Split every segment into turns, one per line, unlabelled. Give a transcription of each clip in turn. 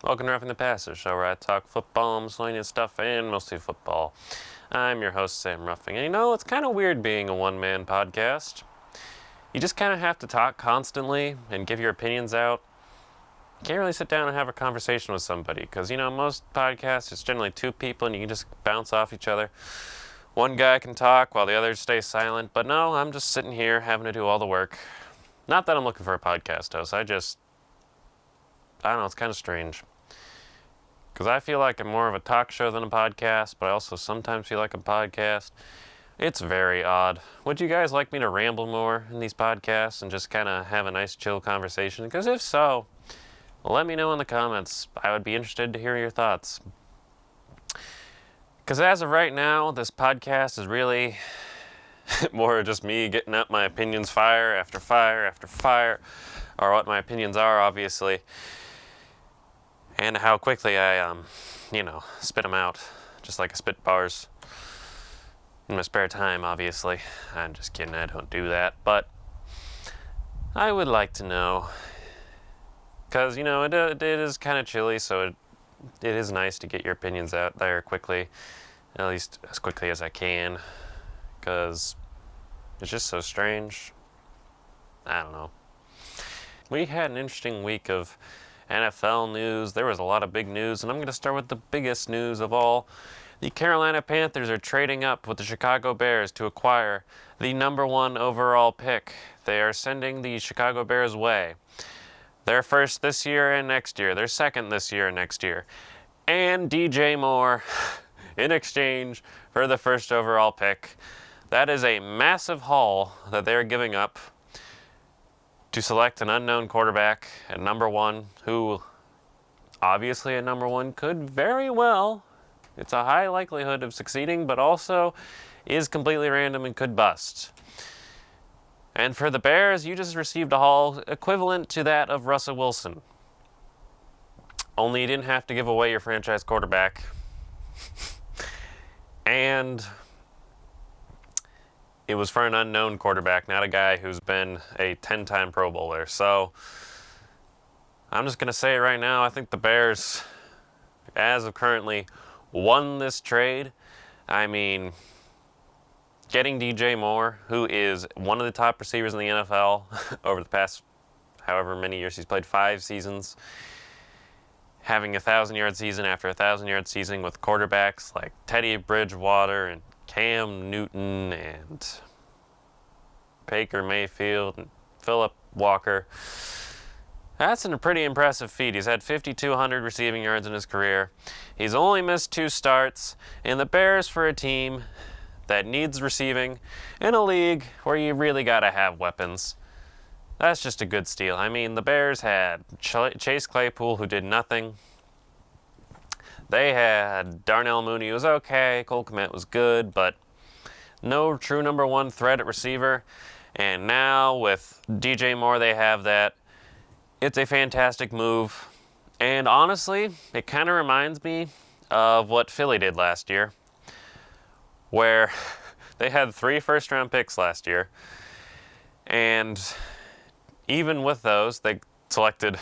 Welcome to Ruffing the Passer, show where I talk football, miscellaneous stuff, and mostly football. I'm your host, Sam Ruffing, and it's kind of weird being a one-man podcast. You just kind of have to talk constantly and give your opinions out. You can't really sit down and have a conversation with somebody, because, most podcasts, it's generally two people, and you can just bounce off each other. One guy can talk while the other stays silent, but no, I'm just sitting here having to do all the work. Not that I'm looking for a podcast host, I don't know, it's kind of strange. Because I feel like I'm more of a talk show than a podcast, but I also sometimes feel like a podcast. It's very odd. Would you guys like me to ramble more in these podcasts and just kind of have a nice chill conversation? Because if so, let me know in the comments. I would be interested to hear your thoughts. Because as of right now, this podcast is really more just me getting out my opinions fire after fire after fire, or what my opinions are, obviously. And how quickly I, spit them out, just like I spit bars in my spare time, obviously. I'm just kidding, I don't do that. But I would like to know, because, it is kind of chilly, so it is nice to get your opinions out there quickly, at least as quickly as I can, because it's just so strange. I don't know. We had an interesting week of NFL news. There was a lot of big news, and I'm going to start with the biggest news of all. The Carolina Panthers are trading up with the Chicago Bears to acquire the number 1 overall pick. They are sending the Chicago Bears way. Their first this year and next year. Their second this year and next year. And DJ Moore in exchange for the first overall pick. That is a massive haul that they're giving up to select an unknown quarterback at number 1, who obviously at number 1 could very well, it's a high likelihood of succeeding, but also is completely random and could bust. And for the Bears, you just received a haul equivalent to that of Russell Wilson. Only you didn't have to give away your franchise quarterback. And it was for an unknown quarterback, not a guy who's been a 10-time Pro Bowler. So I'm just going to say it right now. I think the Bears, as of currently, won this trade. I mean, getting DJ Moore, who is one of the top receivers in the NFL over the past however many years he's played, 5 seasons, having a 1,000-yard season after a 1,000-yard season with quarterbacks like Teddy Bridgewater and Cam Newton and Baker Mayfield and Phillip Walker. That's a pretty impressive feat. He's had 5,200 receiving yards in his career. He's only missed 2 starts, and the Bears, for a team that needs receiving in a league where you really got to have weapons, that's just a good steal. I mean, the Bears had Chase Claypool, who did nothing. They had Darnell Mooney, who was okay. Cole Kmet was good, but no true number 1 threat at receiver. And now with DJ Moore, they have that. It's a fantastic move. And honestly, it kind of reminds me of what Philly did last year, where they had 3 first-round picks last year. And even with those, they selected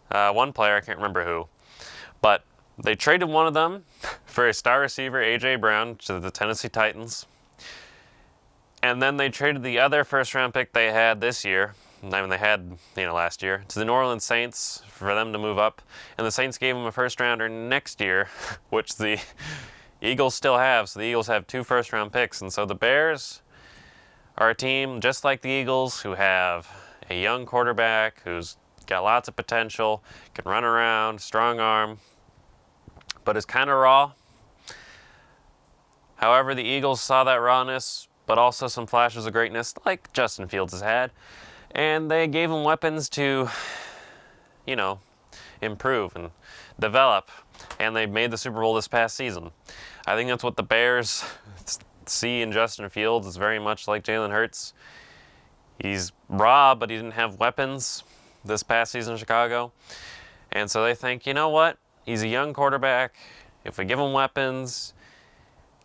one player, I can't remember who, but they traded one of them for a star receiver, A.J. Brown, to the Tennessee Titans. And then they traded the other first-round pick they had this year, last year, to the New Orleans Saints for them to move up. And the Saints gave them a first-rounder next year, which the Eagles still have. So the Eagles have 2 first-round picks. And so the Bears are a team just like the Eagles, who have a young quarterback who's got lots of potential, can run around, strong arm, but is kind of raw. However, the Eagles saw that rawness, but also some flashes of greatness, like Justin Fields has had, and they gave him weapons to, improve and develop, and they made the Super Bowl this past season. I think that's what the Bears see in Justin Fields. Is very much like Jalen Hurts. He's raw, but he didn't have weapons this past season in Chicago. And so they think, you know what? He's a young quarterback. If we give him weapons,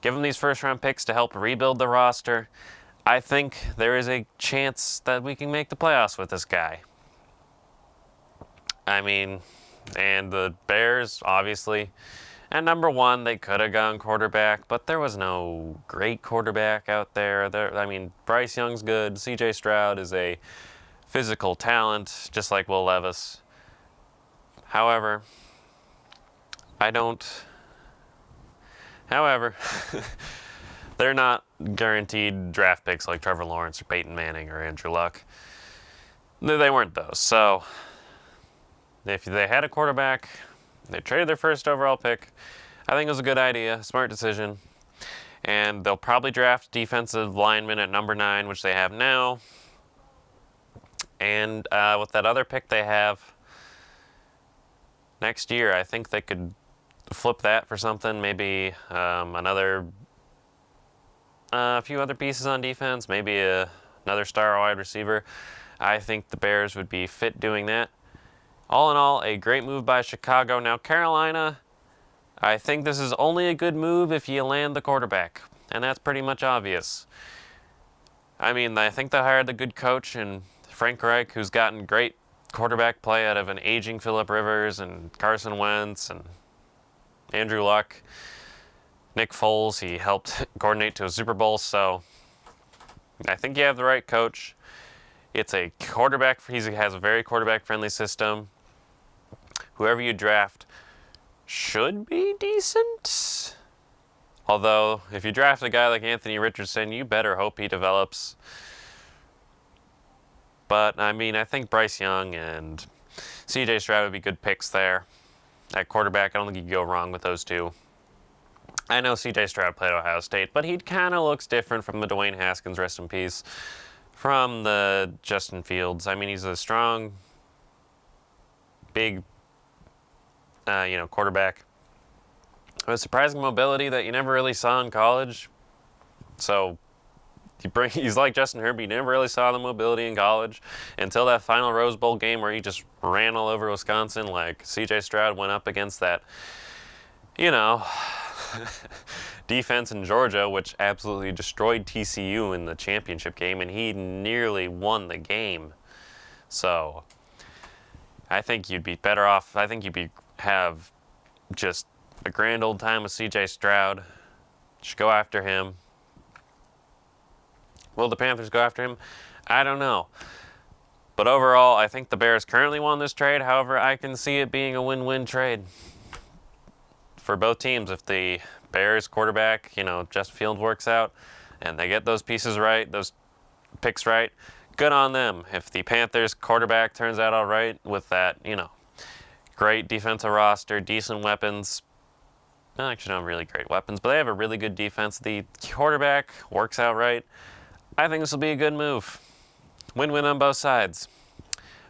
give him these first-round picks to help rebuild the roster, I think there is a chance that we can make the playoffs with this guy. I mean, And the Bears, obviously, at number one, they could have gone quarterback, but there was no great quarterback out there. I mean, Bryce Young's good. C.J. Stroud is a physical talent, just like Will Levis. However, I don't. However, they're not guaranteed draft picks like Trevor Lawrence or Peyton Manning or Andrew Luck. They weren't those. So, if they had a quarterback, they traded their first overall pick. I think it was a good idea, smart decision. And they'll probably draft defensive lineman at number 9, which they have now. And with that other pick they have next year, I think they could flip that for something. Maybe a few other pieces on defense. Maybe another star wide receiver. I think the Bears would be fit doing that. All in all, a great move by Chicago. Now, Carolina, I think this is only a good move if you land the quarterback, and that's pretty much obvious. I mean, I think they hired the good coach in Frank Reich, who's gotten great quarterback play out of an aging Phillip Rivers and Carson Wentz and Andrew Luck. Nick Foles, he helped coordinate to a Super Bowl, so I think you have the right coach. It's a quarterback, he has a very quarterback-friendly system. Whoever you draft should be decent. Although, if you draft a guy like Anthony Richardson, you better hope he develops. But, I mean, I think Bryce Young and C.J. Stroud would be good picks there. At quarterback, I don't think you can go wrong with those two. I know C.J. Stroud played Ohio State, but he kind of looks different from the Dwayne Haskins, rest in peace, from the Justin Fields. I mean, he's a strong, big, quarterback with surprising mobility that you never really saw in college. So he's like Justin Herbert. You never really saw the mobility in college until that final Rose Bowl game where he just ran all over Wisconsin. Like C.J. Stroud went up against that, defense in Georgia, which absolutely destroyed TCU in the championship game, and he nearly won the game. So I think you'd be better off. I think you'd have just a grand old time with C.J. Stroud. Just go after him. Will the Panthers go after him? I don't know. But overall, I think the Bears currently won this trade. However, I can see it being a win-win trade for both teams. If the Bears quarterback, Justin Fields works out and they get those pieces right, those picks right, good on them. If the Panthers quarterback turns out all right with that, great defensive roster, decent weapons. Well, actually, not really great weapons, but they have a really good defense. The quarterback works out right. I think this will be a good move. Win-win on both sides.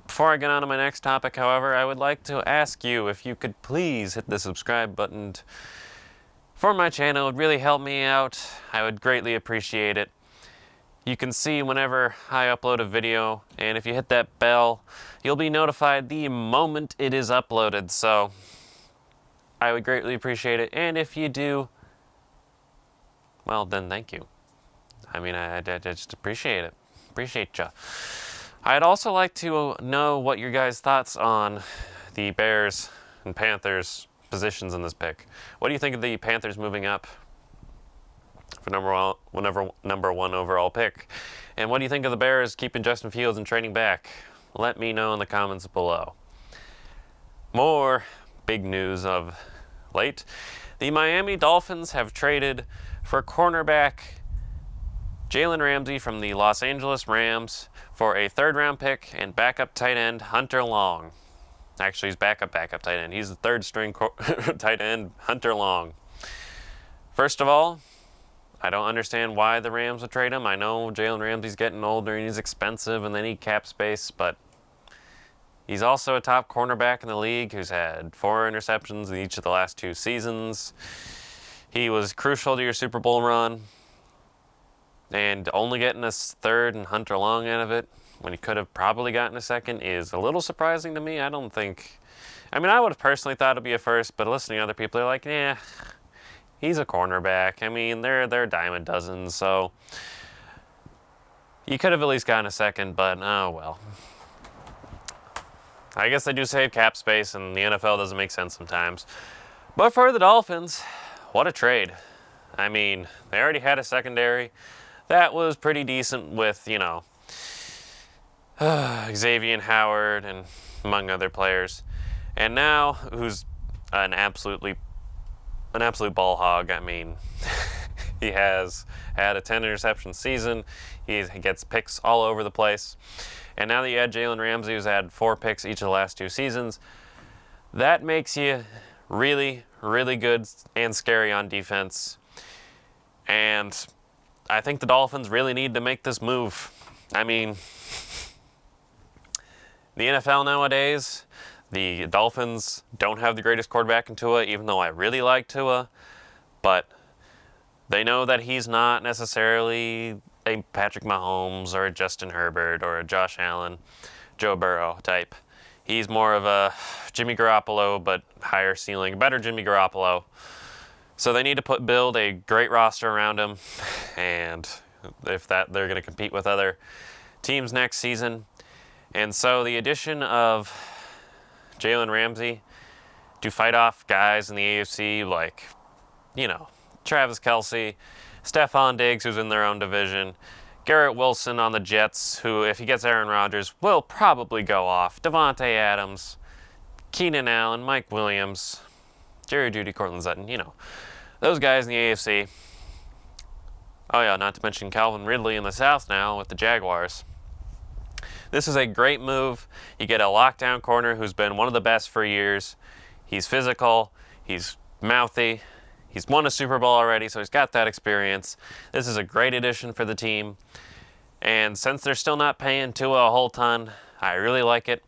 Before I get on to my next topic, however, I would like to ask you if you could please hit the subscribe button for my channel. It would really help me out. I would greatly appreciate it. You can see whenever I upload a video, and if you hit that bell, you'll be notified the moment it is uploaded. So I would greatly appreciate it. And if you do, well, then thank you. I mean, I just appreciate it. Appreciate ya. I'd also like to know what your guys' thoughts on the Bears and Panthers positions in this pick. What do you think of the Panthers moving up for number one overall pick? And what do you think of the Bears keeping Justin Fields and trading back? Let me know in the comments below. More big news of late. The Miami Dolphins have traded for cornerback Jalen Ramsey from the Los Angeles Rams for a third-round pick and backup tight end Hunter Long. Actually, he's backup tight end. He's the third-string tight end, Hunter Long. First of all, I don't understand why the Rams would trade him. I know Jalen Ramsey's getting older and he's expensive and they need cap space, but he's also a top cornerback in the league who's had 4 interceptions in each of the last 2 seasons. He was crucial to your Super Bowl run. And only getting a third and Hunter Long out of it when he could have probably gotten a second is a little surprising to me. I would have personally thought it'd be a first, but listening to other people, they're like, yeah, he's a cornerback. I mean, they're a dime a dozen, so you could have at least gotten a second, but oh well. I guess they do save cap space, and the NFL doesn't make sense sometimes. But for the Dolphins, what a trade. I mean, they already had a secondary that was pretty decent with, Xavier Howard and among other players. And now, who's an absolute ball hog. I mean, he has had a 10 interception season. He gets picks all over the place. And now that you add Jalen Ramsey, who's had 4 picks each of the last 2 seasons, that makes you really, really good and scary on defense. And I think the Dolphins really need to make this move. I mean, the NFL nowadays, the Dolphins don't have the greatest quarterback in Tua, even though I really like Tua. But they know that he's not necessarily a Patrick Mahomes or a Justin Herbert or a Josh Allen, Joe Burrow type. He's more of a Jimmy Garoppolo, but higher ceiling, better Jimmy Garoppolo. So they need to build a great roster around him, and if that, they're going to compete with other teams next season. And so the addition of Jalen Ramsey to fight off guys in the AFC like, Travis Kelce, Stephon Diggs, who's in their own division, Garrett Wilson on the Jets, who, if he gets Aaron Rodgers, will probably go off, Devontae Adams, Keenan Allen, Mike Williams, Jerry Jeudy, Cortland Sutton, those guys in the AFC. Oh yeah, not to mention Calvin Ridley in the South now with the Jaguars. This is a great move. You get a lockdown corner who's been one of the best for years. He's physical, he's mouthy, he's won a Super Bowl already, so he's got that experience. This is a great addition for the team. And since they're still not paying Tua a whole ton, I really like it.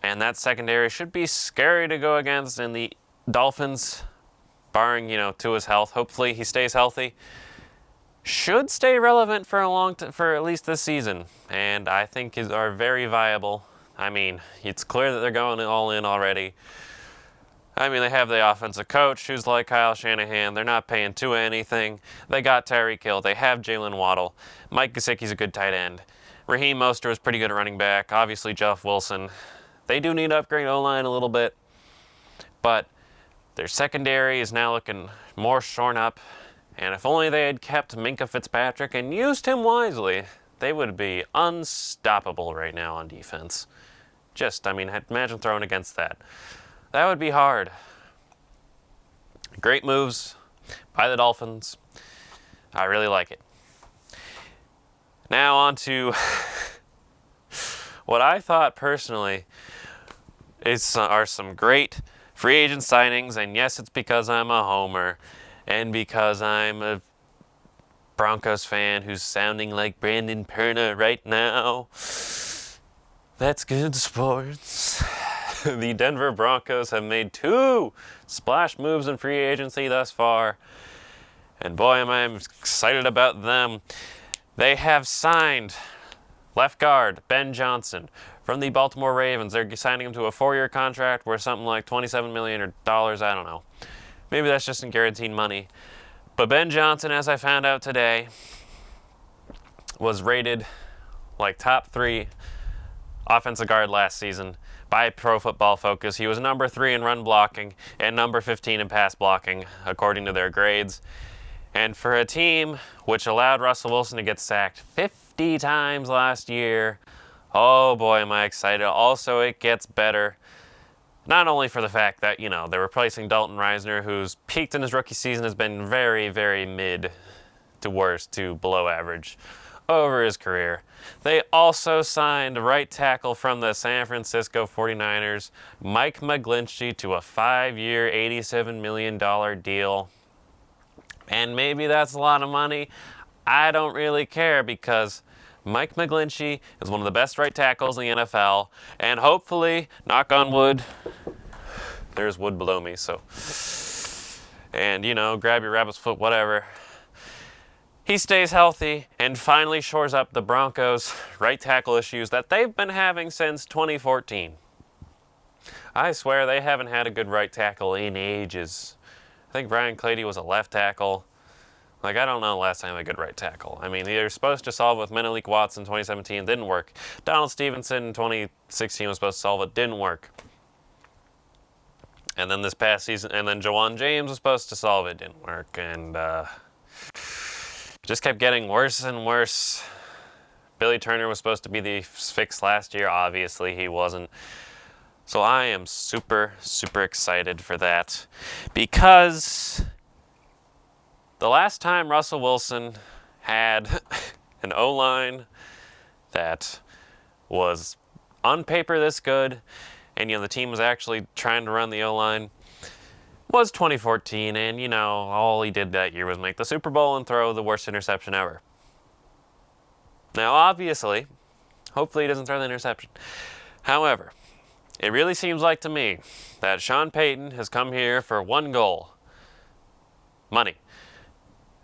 And that secondary should be scary to go against, and the Dolphins, barring, Tua's health, hopefully he stays healthy, should stay relevant for for at least this season, and I think are very viable. I mean, it's clear that they're going all in already. I mean, they have the offensive coach who's like Kyle Shanahan. They're not paying Tua anything. They got Tyreek Hill. They have Jalen Waddle. Mike Gesicki's a good tight end. Raheem Mostert is pretty good at running back. Obviously, Jeff Wilson. They do need to upgrade O-line a little bit, but their secondary is now looking more shorn up. And if only they had kept Minkah Fitzpatrick and used him wisely, they would be unstoppable right now on defense. Imagine throwing against that. That would be hard. Great moves by the Dolphins. I really like it. Now on to what I thought personally are some great free agent signings. And yes, it's because I'm a homer and because I'm a Broncos fan who's sounding like Brandon Perna right now. That's good sports. The Denver Broncos have made 2 splash moves in free agency thus far. And boy, am I excited about them. They have signed left guard Ben Johnson from the Baltimore Ravens. They're signing him to a 4-year contract worth something like $27 million or dollars. I don't know. Maybe that's just in guaranteed money. But Ben Johnson, as I found out today, was rated like top 3 offensive guard last season by Pro Football Focus. He was number 3 in run blocking and number 15 in pass blocking, according to their grades. And for a team which allowed Russell Wilson to get sacked 50 times last year, oh boy, am I excited. Also, it gets better. Not only for the fact that, they're replacing Dalton Reisner, who's peaked in his rookie season, has been very, very mid to worst to below average over his career. They also signed right tackle from the San Francisco 49ers, Mike Mcglinchy, to a 5-year, $87 million deal. And maybe that's a lot of money. I don't really care because Mike Mcglinchy is one of the best right tackles in the NFL. And hopefully, knock on wood, there's wood below me, so. And, grab your rabbit's foot, whatever. He stays healthy and finally shores up the Broncos' right tackle issues that they've been having since 2014. I swear they haven't had a good right tackle in ages. I think Brian Clady was a left tackle. Like, I don't know the last time a good right tackle. I mean, they were supposed to solve it with Menelik Watson in 2017. Didn't work. Donald Stevenson in 2016 was supposed to solve it. Didn't work. And then this past season, and then Jawan James was supposed to solve it. Didn't work. And just kept getting worse and worse. Billy Turner was supposed to be the fix last year. Obviously, he wasn't. So I am super, super excited for that. Because the last time Russell Wilson had an O-line that was on paper this good, and the team was actually trying to run the O-line, was 2014, and all he did that year was make the Super Bowl and throw the worst interception ever. Now, obviously, hopefully he doesn't throw the interception. However, it really seems like to me that Sean Payton has come here for one goal: money.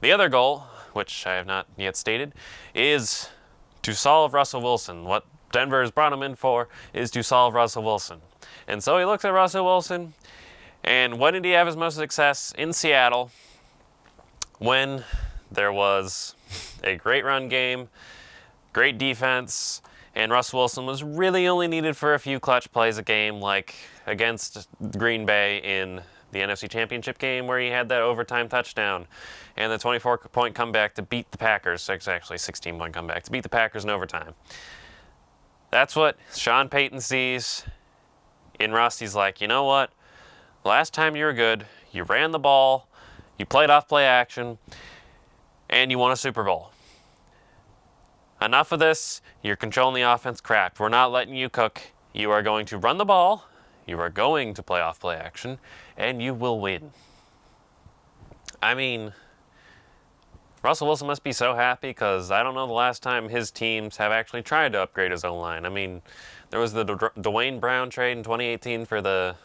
The other goal, which I have not yet stated, is to solve Russell Wilson. What Denver has brought him in for is to solve Russell Wilson. And so he looks at Russell Wilson, and when did he have his most success? In Seattle, when there was a great run game, great defense, and Russell Wilson was really only needed for a few clutch plays a game, like against Green Bay in the NFC Championship game where he had that overtime touchdown and the 24-point comeback to beat the Packers. It's actually 16-point comeback to beat the Packers in overtime. That's what Sean Payton sees in Russ. He's like, you know what? Last time you were good, you ran the ball, you played off play action, and you won a Super Bowl. Enough of this. You're controlling the offense crap. We're not letting you cook. You are going to run the ball. You are going to play off play action, and you will win. I mean, Russell Wilson must be so happy because I don't know the last time his teams have actually tried to upgrade his own line. I mean, there was the Dwayne Brown trade in 2018 for the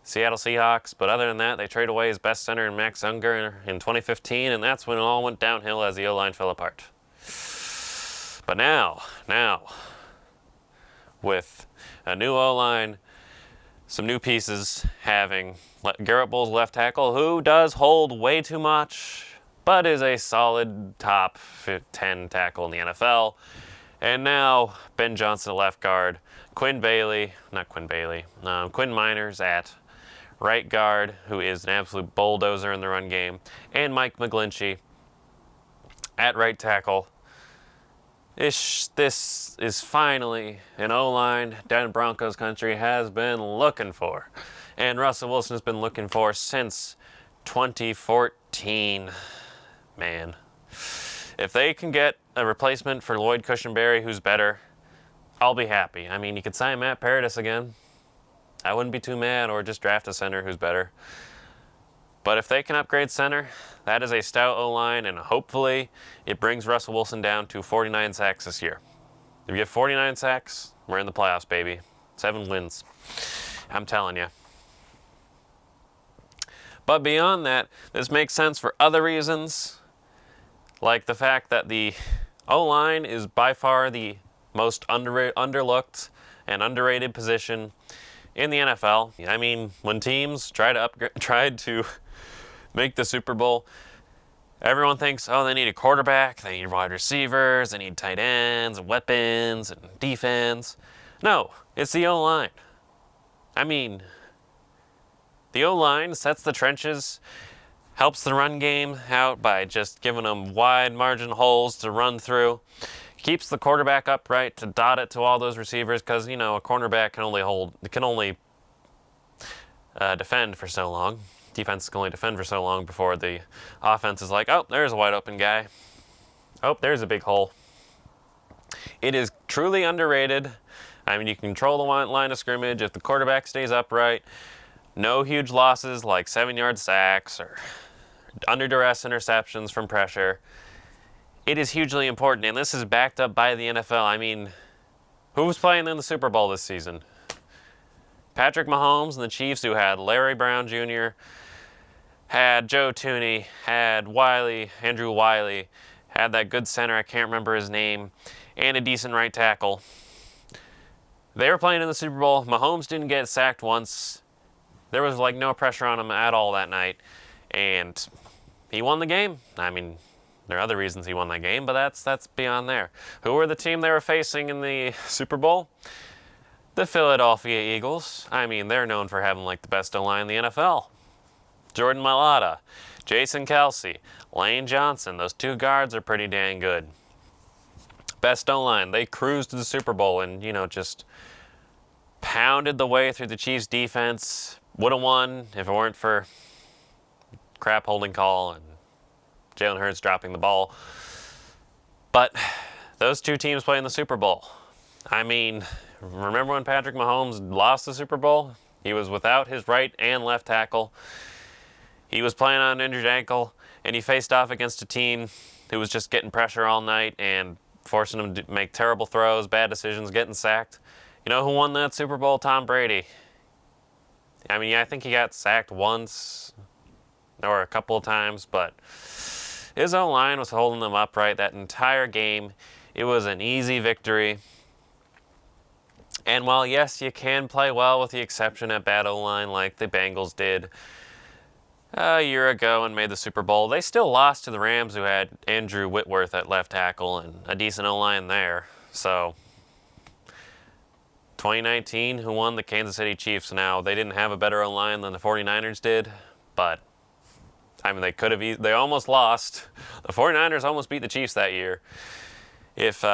Seattle Seahawks, but other than that, they traded away his best center in Max Unger in 2015, and that's when it all went downhill as the O-line fell apart. But now, with a new O-line, some new pieces, having Garrett Bowles left tackle, who does hold way too much, but is a solid top 10 tackle in the NFL. And now Ben Johnson left guard, Quinn Miners at right guard, who is an absolute bulldozer in the run game, and Mike McGlinchey at right tackle. This is finally an O-line down in Broncos country has been looking for. And Russell Wilson has been looking for since 2014. Man. If they can get a replacement for Lloyd Cushenberry who's better, I'll be happy. I mean, you could sign Matt Paradis again. I wouldn't be too mad, or just draft a center who's better. But if they can upgrade center, that is a stout O-line, and hopefully it brings Russell Wilson down to 49 sacks this year. If you get 49 sacks, we're in the playoffs, baby. 7 wins. I'm telling you. But beyond that, this makes sense for other reasons, like the fact that the O-line is by far the most underlooked and underrated position in the NFL. I mean, when teams tried to make the Super Bowl, everyone thinks, oh, they need a quarterback, they need wide receivers, they need tight ends and weapons and defense. No, it's the O-line. I mean, the O-line sets the trenches, helps the run game out by just giving them wide margin holes to run through, keeps the quarterback upright to dot it to all those receivers, because, a cornerback can only defend for so long. Defense can only defend for so long before the offense is like, oh, there's a wide open guy. Oh, there's a big hole. It is truly underrated. I mean, you can control the line of scrimmage if the quarterback stays upright. No huge losses like 7-yard sacks or under duress interceptions from pressure. It is hugely important, and this is backed up by the NFL. I mean, who was playing in the Super Bowl this season? Patrick Mahomes and the Chiefs, who had Larry Brown Jr., had Joe Tooney, had Andrew Wiley, had that good center, I can't remember his name, and a decent right tackle. They were playing in the Super Bowl. Mahomes didn't get sacked once. There was no pressure on him at all that night, and he won the game. I mean, there are other reasons he won that game, but that's beyond there. Who were the team they were facing in the Super Bowl? The Philadelphia Eagles. I mean, they're known for having like the best O-line in the NFL. Jordan Mailata, Jason Kelsey, Lane Johnson. Those two guards are pretty dang good. Best O-line. They cruised to the Super Bowl and, just pounded the way through the Chiefs' defense. Would have won if it weren't for crap holding call and Jalen Hurts dropping the ball. But those two teams play in the Super Bowl. I mean, remember when Patrick Mahomes lost the Super Bowl? He was without his right and left tackle. He was playing on an injured ankle, and he faced off against a team who was just getting pressure all night and forcing him to make terrible throws, bad decisions, getting sacked. You know who won that Super Bowl? Tom Brady. I mean, I think he got sacked once or a couple of times, but his O-line was holding them upright that entire game. It was an easy victory. And while, yes, you can play well with the exception at bad O-line like the Bengals did a year ago and made the Super Bowl, they still lost to the Rams, who had Andrew Whitworth at left tackle and a decent O-line there. So 2019, who won? The Kansas City Chiefs. Now, they didn't have a better O-line than the 49ers did, but I mean, they almost lost. The 49ers almost beat the Chiefs that year. If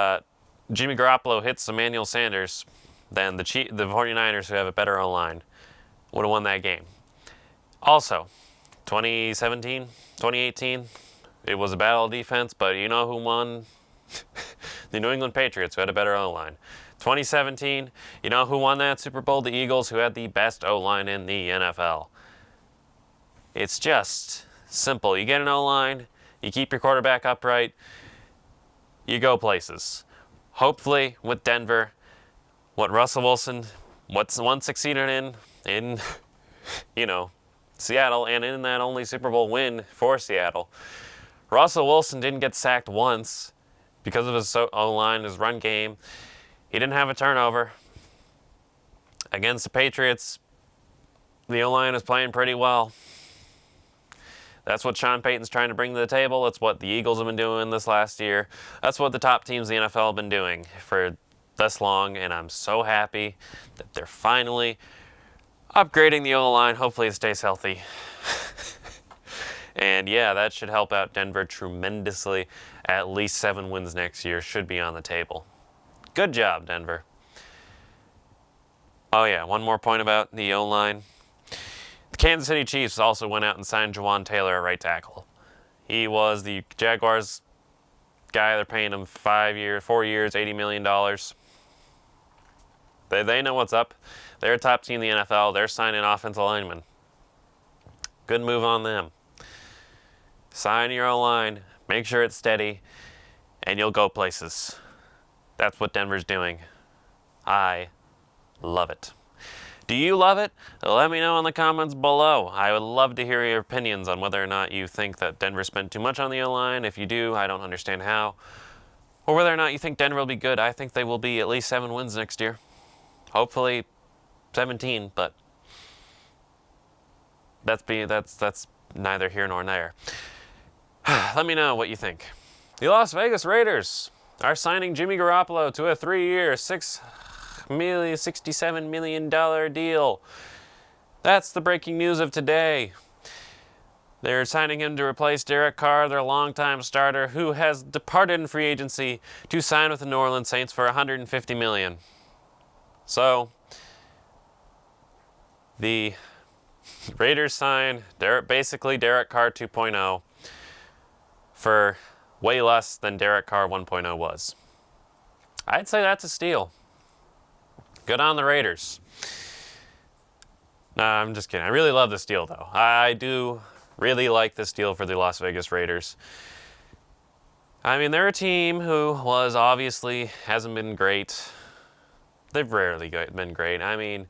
Jimmy Garoppolo hits Emmanuel Sanders, then the 49ers, who have a better O-line, would have won that game. Also, 2018, it was a battle of defense, but you know who won? The New England Patriots, who had a better O-line. 2017, you know who won that Super Bowl? The Eagles, who had the best O-line in the NFL. It's just simple. You get an O-line, you keep your quarterback upright, you go places. Hopefully, with Denver, what Russell Wilson once succeeded in Seattle, and in that only Super Bowl win for Seattle, Russell Wilson didn't get sacked once because of his O-line, his run game. He didn't have a turnover. Against the Patriots, the O-line is playing pretty well. That's what Sean Payton's trying to bring to the table. That's what the Eagles have been doing this last year. That's what the top teams in the NFL have been doing for this long, and I'm so happy that they're finally upgrading the O-line. Hopefully it stays healthy. And yeah, that should help out Denver tremendously. At least 7 wins next year should be on the table. Good job, Denver. Oh yeah, one more point about the O-line. The Kansas City Chiefs also went out and signed Jawan Taylor at right tackle. He was the Jaguars guy. They're paying him 4 years, $80 million. They know what's up. They're a top team in the NFL. They're signing offensive linemen. Good move on them. Sign your O-line, make sure it's steady, and you'll go places. That's what Denver's doing. I love it. Do you love it? Let me know in the comments below. I would love to hear your opinions on whether or not you think that Denver spent too much on the O-line. If you do, I don't understand how. Or whether or not you think Denver will be good. I think they will be at least 7 wins next year. Hopefully 17, but that's neither here nor there. Let me know what you think. The Las Vegas Raiders are signing Jimmy Garoppolo to a 3-year, $67 million deal. That's the breaking news of today. They're signing him to replace Derek Carr, their longtime starter, who has departed in free agency to sign with the New Orleans Saints for $150 million. So, the Raiders sign basically Derek Carr 2.0 for way less than Derek Carr 1.0 was. I'd say that's a steal. Good on the Raiders. Nah, I'm just kidding. I really love this deal, though. I do really like this deal for the Las Vegas Raiders. I mean, they're a team who hasn't been great. They've rarely been great. I mean,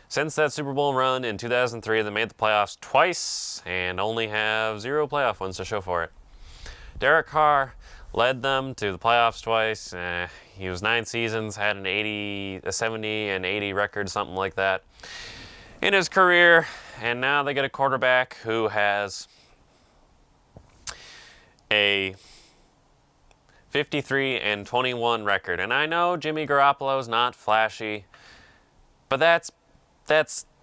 since that Super Bowl run in 2003, they made the playoffs twice and only have 0 playoff wins to show for it. Derek Carr led them to the playoffs twice. He was 9 seasons, had a 70 and 80 record, something like that, in his career. And now they get a quarterback who has a 53-21 record. And I know Jimmy Garoppolo's not flashy, but that's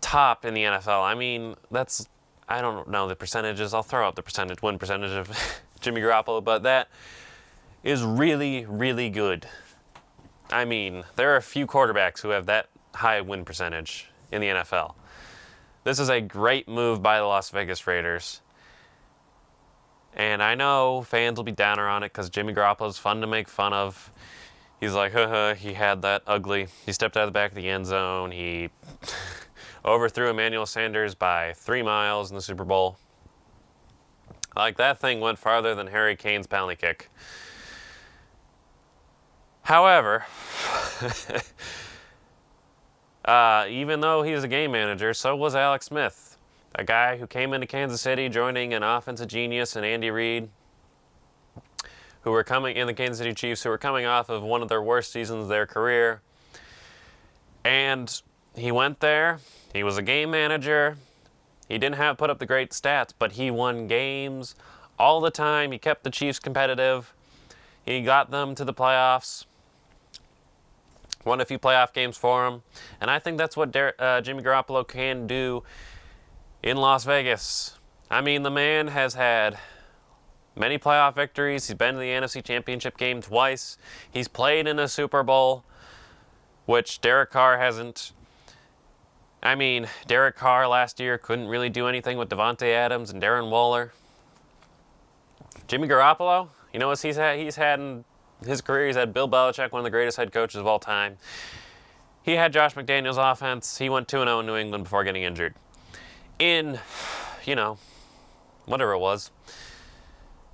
top in the NFL. I mean, I don't know the percentages. I'll throw out the win percentage of Jimmy Garoppolo, but that is really, really good. I mean, there are a few quarterbacks who have that high win percentage in the NFL. This is a great move by the Las Vegas Raiders. And I know fans will be downer on it because Jimmy Garoppolo is fun to make fun of. He's like, he had that ugly. He stepped out of the back of the end zone. He overthrew Emmanuel Sanders by 3 miles in the Super Bowl. Like, that thing went farther than Harry Kane's penalty kick. However, even though he's a game manager, so was Alex Smith, a guy who came into Kansas City joining an offensive genius and Andy Reid, who were coming in the Kansas City Chiefs, who were coming off of one of their worst seasons of their career. And he went there. He was a game manager. He didn't have put up the great stats, but he won games all the time. He kept the Chiefs competitive. He got them to the playoffs. Won a few playoff games for him. And I think that's what Jimmy Garoppolo can do in Las Vegas. I mean, the man has had many playoff victories. He's been to the NFC Championship game twice. He's played in a Super Bowl, which Derek Carr hasn't. I mean, Derek Carr last year couldn't really do anything with Devontae Adams and Darren Waller. Jimmy Garoppolo, you know what he's had in his career? He's had Bill Belichick, one of the greatest head coaches of all time. He had Josh McDaniels' offense. He went 2-0 in New England before getting injured. In, whatever it was.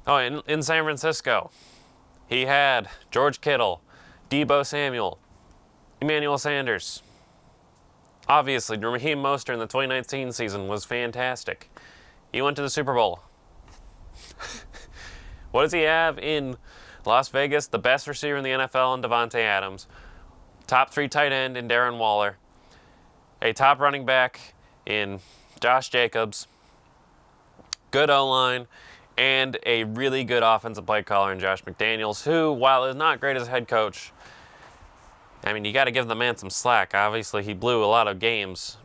Oh, in San Francisco, he had George Kittle, Deebo Samuel, Emmanuel Sanders. Obviously, Raheem Mostert in the 2019 season was fantastic. He went to the Super Bowl. What does he have in Las Vegas? The best receiver in the NFL in Devontae Adams. Top 3 tight end in Darren Waller. A top running back in Josh Jacobs. Good O-line. And a really good offensive play caller in Josh McDaniels, who, while is not great as a head coach, I mean, you got to give the man some slack. Obviously, he blew a lot of games.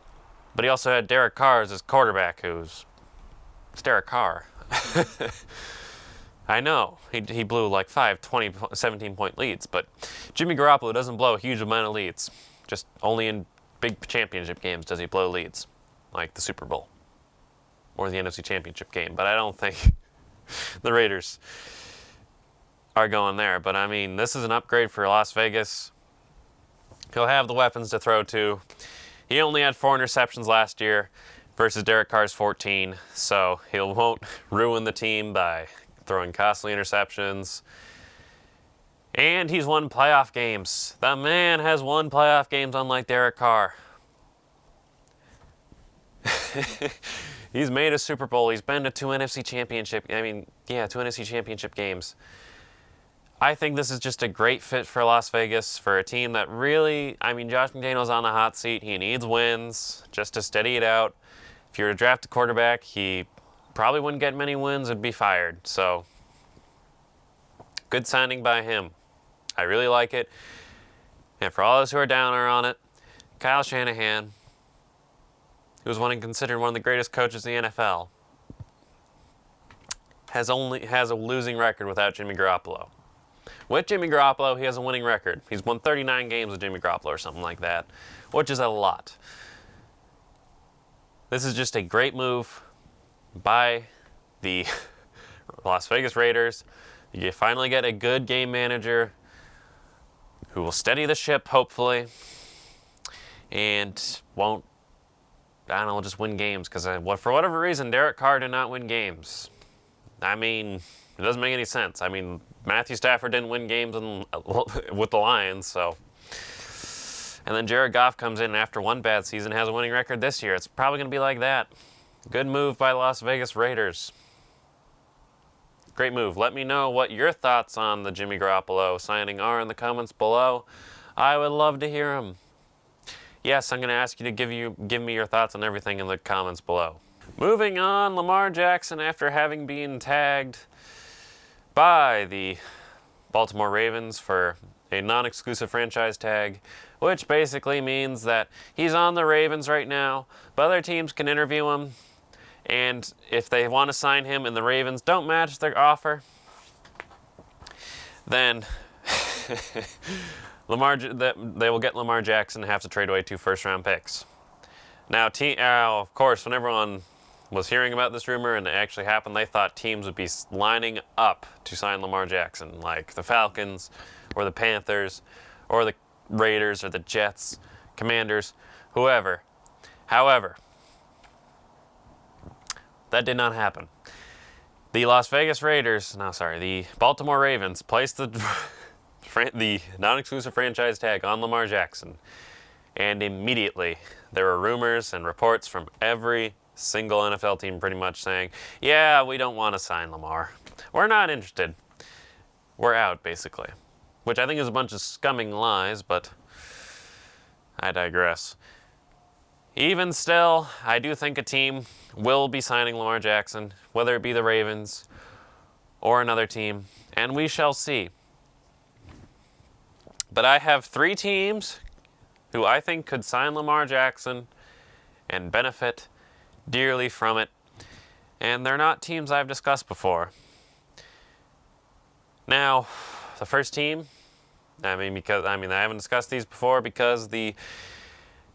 But he also had Derek Carr as his quarterback, it's Derek Carr. I know, he blew like 5, 20, 17-point leads, but Jimmy Garoppolo doesn't blow a huge amount of leads. Just only in big championship games does he blow leads, like the Super Bowl or the NFC Championship game. But I don't think the Raiders are going there. But, I mean, this is an upgrade for Las Vegas. He'll have the weapons to throw to. He only had 4 interceptions last year versus Derek Carr's 14, so he won't ruin the team by throwing costly interceptions. And he's won playoff games. The man has won playoff games unlike Derek Carr. He's made a Super Bowl. He's been to 2 NFC Championship games. I think this is just a great fit for Las Vegas, for a team that really, Josh McDaniels on the hot seat. He needs wins just to steady it out. If you were to draft a quarterback, he probably wouldn't get many wins, would be fired. So, good signing by him. I really like it. And for all those who are downer on it, Kyle Shanahan, who was considered one of the greatest coaches in the NFL, has a losing record without Jimmy Garoppolo. With Jimmy Garoppolo, he has a winning record. He's won 39 games with Jimmy Garoppolo or something like that, which is a lot. This is just a great move by the Las Vegas Raiders. You finally get a good game manager who will steady the ship, hopefully, and won't, just win games. Because for whatever reason, Derek Carr did not win games. It doesn't make any sense. Matthew Stafford didn't win games with the Lions, so. And then Jared Goff comes in after one bad season, has a winning record this year. It's probably going to be like that. Good move by Las Vegas Raiders. Great move. Let me know what your thoughts on the Jimmy Garoppolo signing are in the comments below. I would love to hear them. Yes, I'm going to ask you to give me your thoughts on everything in the comments below. Moving on, Lamar Jackson, after having been tagged by the Baltimore Ravens for a non-exclusive franchise tag, which basically means that he's on the Ravens right now, but other teams can interview him, and if they want to sign him and the Ravens don't match their offer, then they will get Lamar Jackson and have to trade away 2 first-round picks. Now, of course, when everyone was hearing about this rumor and it actually happened, they thought teams would be lining up to sign Lamar Jackson, like the Falcons or the Panthers or the Raiders or the Jets, Commanders, whoever. However, that did not happen. The the Baltimore Ravens placed the non-exclusive franchise tag on Lamar Jackson, and immediately there were rumors and reports from every single NFL team pretty much saying, yeah, we don't want to sign Lamar. We're not interested. We're out, basically. Which I think is a bunch of scumming lies, but I digress. Even still, I do think a team will be signing Lamar Jackson, whether it be the Ravens or another team, and we shall see. But I have 3 teams who I think could sign Lamar Jackson and benefit dearly from it, and they're not teams I've discussed before. Now, the first team, I haven't discussed these before because the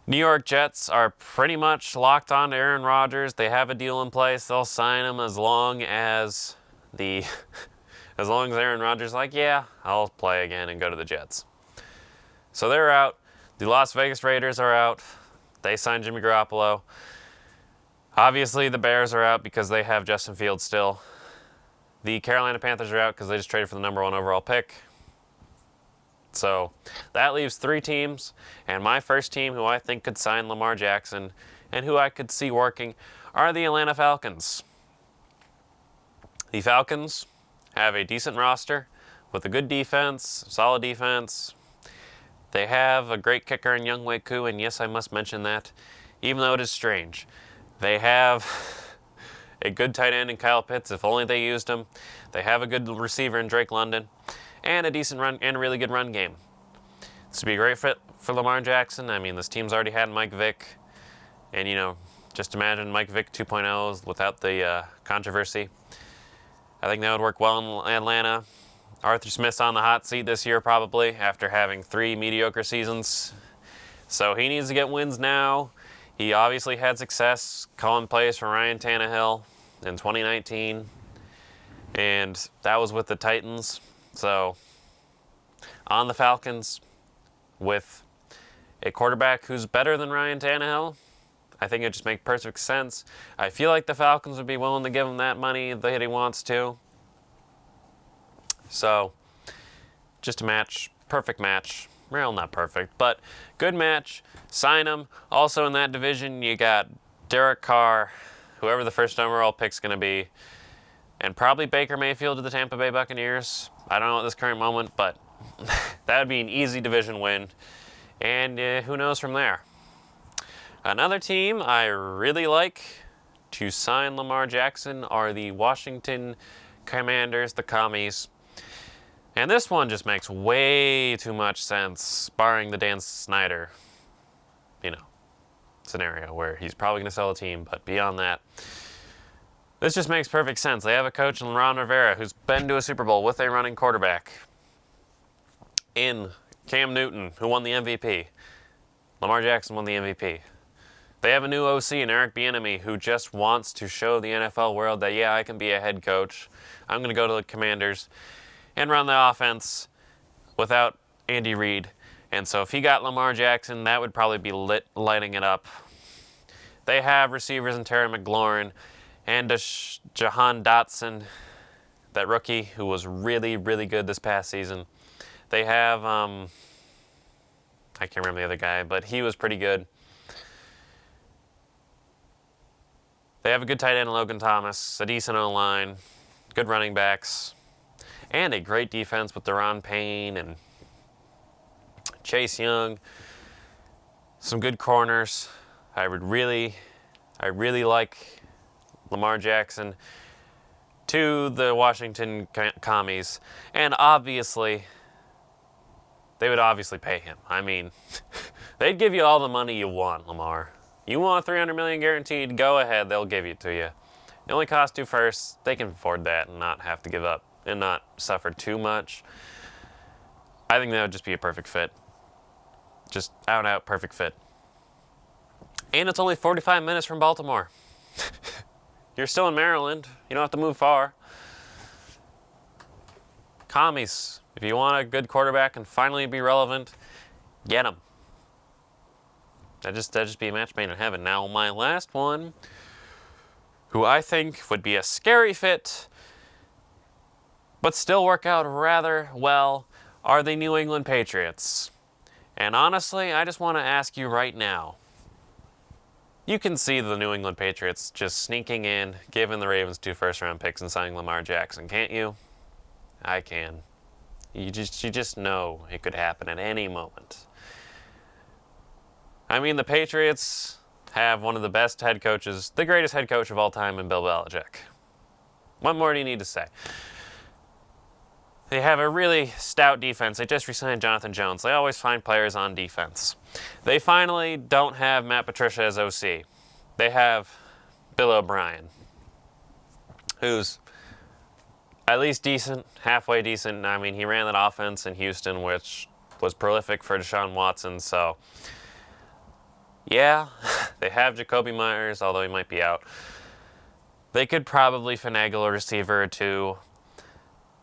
New York Jets are pretty much locked on to Aaron Rodgers. They have a deal in place. They'll sign him as long as Aaron Rodgers is like, yeah, I'll play again and go to the Jets. So they're out. The Las Vegas Raiders are out. They signed Jimmy Garoppolo. Obviously, the Bears are out because they have Justin Fields still. The Carolina Panthers are out because they just traded for the number 1 overall pick. So that leaves 3 teams, and my first team who I think could sign Lamar Jackson and who I could see working are the Atlanta Falcons. The Falcons have a decent roster with a good defense, solid defense. They have a great kicker in Younghoe Koo, and yes, I must mention that, even though it is strange. They have a good tight end in Kyle Pitts, if only they used him. They have a good receiver in Drake London, and a decent run and a really good run game. This would be a great fit for Lamar Jackson. I mean, this team's already had Mike Vick, and just imagine Mike Vick 2.0 without the controversy. I think that would work well in Atlanta. Arthur Smith's on the hot seat this year probably after having 3 mediocre seasons. So he needs to get wins now. He obviously had success calling plays for Ryan Tannehill in 2019. And that was with the Titans. So on the Falcons with a quarterback who's better than Ryan Tannehill, I think it just makes perfect sense. I feel like the Falcons would be willing to give him that money that he wants to. So, just a match, perfect match. Well, not perfect, but good match. Sign him. Also in that division, you got Derek Carr, whoever the first overall pick's going to be, and probably Baker Mayfield to the Tampa Bay Buccaneers. I don't know at this current moment, but that would be an easy division win, and who knows from there. Another team I really like to sign Lamar Jackson are the Washington Commanders, the Commies. And this one just makes way too much sense, barring the Dan Snyder, scenario where he's probably going to sell a team. But beyond that, this just makes perfect sense. They have a coach in Ron Rivera who's been to a Super Bowl with a running quarterback in Cam Newton, who won the MVP. Lamar Jackson won the MVP. They have a new OC in Eric Bieniemy who just wants to show the NFL world that, yeah, I can be a head coach. I'm going to go to the Commanders and run the offense without Andy Reid. And so if he got Lamar Jackson, that would probably be lighting it up. They have receivers in Terry McLaurin and Jahan Dotson, that rookie who was really, really good this past season. They have, I can't remember the other guy, but he was pretty good. They have a good tight end, Logan Thomas, a decent O-line, good running backs, and a great defense with Deron Payne and Chase Young. Some good corners. I really like Lamar Jackson to the Washington commies, and obviously, they would obviously pay him. I mean, they'd give you all the money you want, Lamar. You want $300 million guaranteed? Go ahead, they'll give it to you. It only costs 2 firsts. They can afford that and not have to give up and not suffer too much. I think that would just be a perfect fit. Just out-and-out perfect fit. And it's only 45 minutes from Baltimore. You're still in Maryland. You don't have to move far. Commies, if you want a good quarterback and finally be relevant, get him. That'd just be a match made in heaven. Now, my last one, who I think would be a scary fit, but still work out rather well, are the New England Patriots. And honestly, I just want to ask you right now, you can see the New England Patriots just sneaking in, giving the Ravens 2 first-round picks and signing Lamar Jackson, can't you? I can. You just know it could happen at any moment. I mean, the Patriots have one of the best head coaches, the greatest head coach of all time in Bill Belichick. What more do you need to say? They have a really stout defense. They just re-signed Jonathan Jones. They always find players on defense. They finally don't have Matt Patricia as OC. They have Bill O'Brien, who's at least decent, halfway decent. I mean, he ran that offense in Houston, which was prolific for Deshaun Watson. So, yeah, they have Jacoby Myers, although he might be out. They could probably finagle a receiver or two.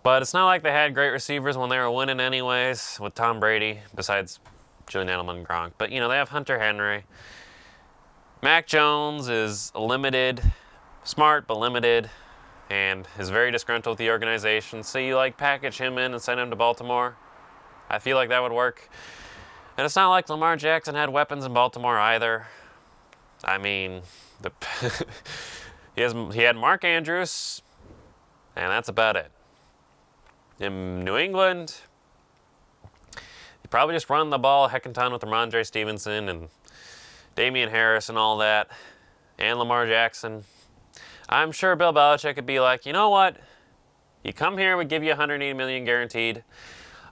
But it's not like they had great receivers when they were winning anyways with Tom Brady, besides Julian Edelman and Gronk. But, you know, they have Hunter Henry. Mac Jones is limited, smart but limited, and is very disgruntled with the organization. So you, package him in and send him to Baltimore. I feel like that would work. And it's not like Lamar Jackson had weapons in Baltimore either. I mean, he had Mark Andrews, and that's about it. In New England, he probably just run the ball a heck of a ton with Ramondre Stevenson and Damian Harris and all that, and Lamar Jackson. I'm sure Bill Belichick could be like, you know what? You come here, we give you $180 million guaranteed.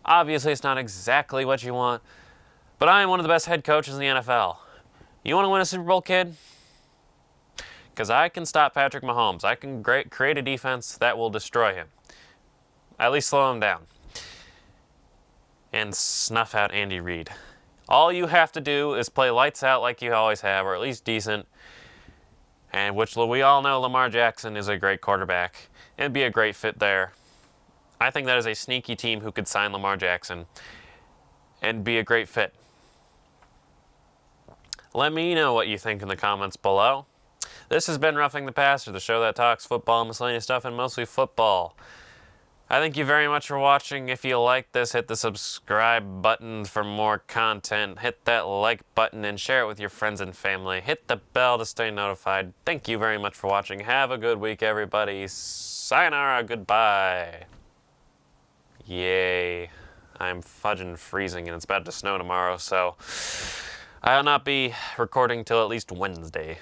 Obviously, it's not exactly what you want, but I am one of the best head coaches in the NFL. You want to win a Super Bowl, kid? Because I can stop Patrick Mahomes. I can create a defense that will destroy him. At least slow him down. And snuff out Andy Reid. All you have to do is play lights out like you always have, or at least decent. And which we all know Lamar Jackson is a great quarterback. And be a great fit there. I think that is a sneaky team who could sign Lamar Jackson and be a great fit. Let me know what you think in the comments below. This has been Roughing the Passer, the show that talks football, miscellaneous stuff, and mostly football. I thank you very much for watching. If you like this, hit the subscribe button for more content. Hit that like button and share it with your friends and family. Hit the bell to stay notified. Thank you very much for watching. Have a good week, everybody. Sayonara, goodbye. Yay. I'm fudging freezing and it's about to snow tomorrow, so I'll not be recording till at least Wednesday.